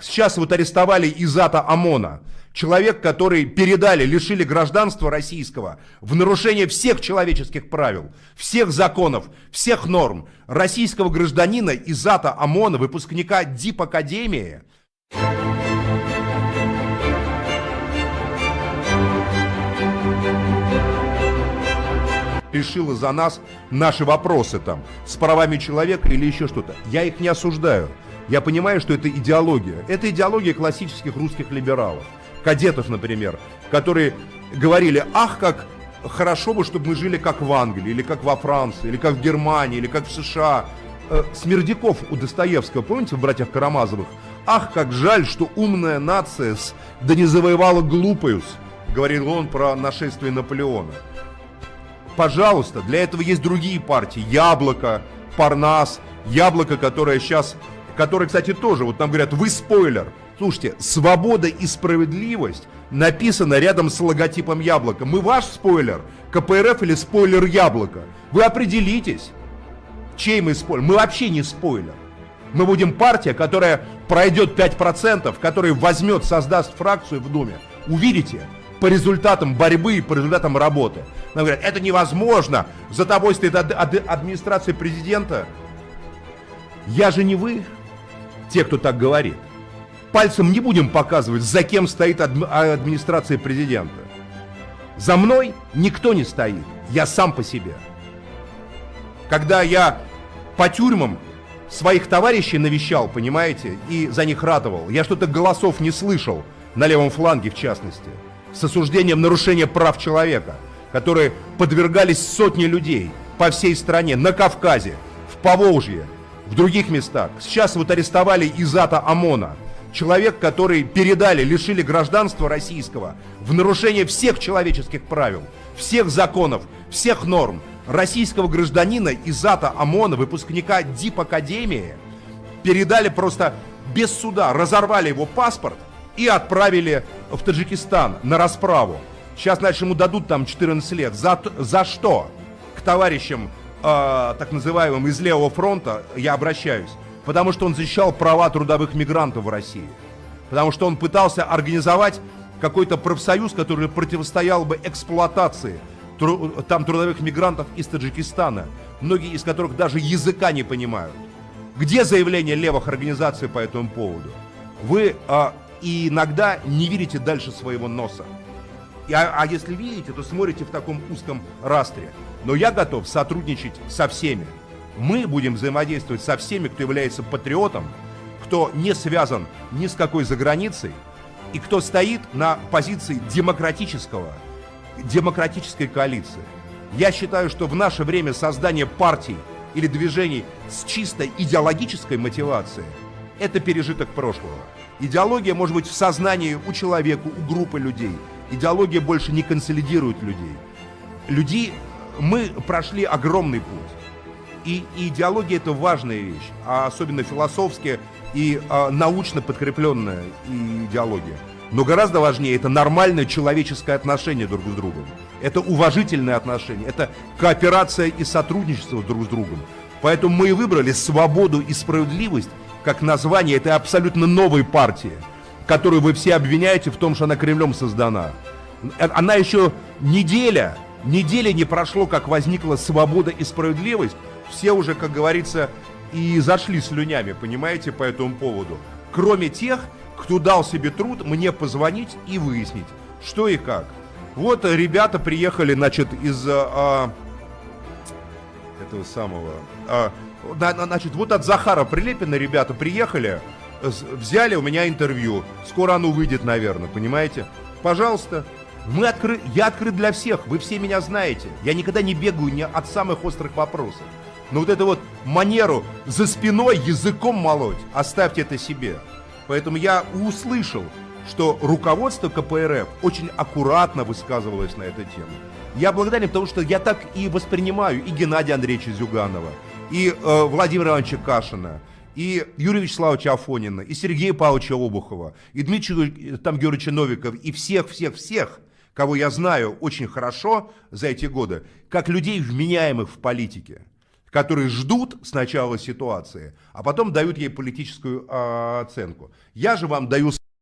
Сейчас вот арестовали Изата ОМОНа. Человек, который лишили гражданства российского в нарушение всех человеческих правил, всех законов, всех норм. Российского гражданина Изата ОМОНа, выпускника Дипакадемии. Решила за нас наши вопросы там с правами человека или еще что-то. Я их не осуждаю. Я понимаю, что это идеология. Это идеология классических русских либералов. Кадетов, например, которые говорили: ах, как хорошо бы, чтобы мы жили как в Англии, или как во Франции, или как в Германии, или как в США. Смердяков у Достоевского, помните, в «Братьях Карамазовых»? Ах, как жаль, что умная нация да не завоевала глупую, говорил он про нашествие Наполеона. Пожалуйста, для этого есть другие партии. Яблоко, Парнас, Яблоко, которое, кстати, тоже, вот нам говорят, вы спойлер. Слушайте, свобода и справедливость написано рядом с логотипом Яблока. Мы ваш спойлер, КПРФ или спойлер Яблока? Вы определитесь, чей мы спойлер. Мы вообще не спойлер. Мы будем партия, которая пройдет 5%, которая возьмет, создаст фракцию в Думе. Увидите, по результатам борьбы и по результатам работы. Нам говорят, это невозможно, за тобой стоит администрация президента. Я же не вы, те, кто так говорит. Пальцем не будем показывать, за кем стоит администрация президента. За мной никто не стоит, я сам по себе. Когда я по тюрьмам своих товарищей навещал, понимаете, и за них ратовал, я что-то голосов не слышал, на левом фланге в частности, с осуждением нарушения прав человека, которые подвергались сотни людей по всей стране, на Кавказе, в Поволжье, в других местах. Сейчас вот арестовали Изата ОМОНа. Человек, который лишили гражданства российского в нарушение всех человеческих правил, всех законов, всех норм. Российского гражданина Изата ОМОНа, выпускника Дипакадемии, передали просто без суда, разорвали его паспорт и отправили в Таджикистан на расправу. Сейчас, значит, ему дадут там 14 лет. За что? К товарищам, так называемым, из левого фронта я обращаюсь. Потому что он защищал права трудовых мигрантов в России. Потому что он пытался организовать какой-то профсоюз, который противостоял бы эксплуатации трудовых мигрантов из Таджикистана, многие из которых даже языка не понимают. Где заявление левых организаций по этому поводу? Вы иногда не видите дальше своего носа. А если видите, то смотрите в таком узком растре. Но я готов сотрудничать со всеми. Мы будем взаимодействовать со всеми, кто является патриотом, кто не связан ни с какой заграницей и кто стоит на позиции демократической коалиции. Я считаю, что в наше время создание партий или движений с чисто идеологической мотивацией – это пережиток прошлого. Идеология может быть в сознании у человека, у группы людей. Идеология больше не консолидирует людей. Мы прошли огромный путь. И идеология – это важная вещь, а особенно философски и научно подкрепленная идеология. Но гораздо важнее – это нормальное человеческое отношение друг с другом. Это уважительное отношение, это кооперация и сотрудничество друг с другом. Поэтому мы и выбрали свободу и справедливость как название этой абсолютно новой партии, которую вы все обвиняете в том, что она Кремлем создана. Она еще недели не прошло, как возникла свобода и справедливость. Все уже, как говорится, и зашли слюнями, понимаете, по этому поводу. Кроме тех, кто дал себе труд мне позвонить и выяснить, что и как. Вот ребята приехали, значит, из этого самого... значит, вот от Захара Прилепина ребята приехали, взяли у меня интервью. Скоро оно выйдет, наверное, понимаете? Пожалуйста. Я открыт для всех, вы все меня знаете. Я никогда не бегаю ни от самых острых вопросов. Но вот эту вот манеру за спиной языком молоть, оставьте это себе. Поэтому я услышал, что руководство КПРФ очень аккуратно высказывалось на эту тему. Я благодарен, потому что я так и воспринимаю и Геннадия Андреевича Зюганова, и Владимира Ивановича Кашина, и Юрия Вячеславовича Афонина, и Сергея Павловича Обухова, и Дмитрия Георгиевича Новикова, и всех, кого я знаю очень хорошо за эти годы, как людей, вменяемых в политике, которые ждут сначала ситуации, а потом дают ей политическую оценку. Я же вам даю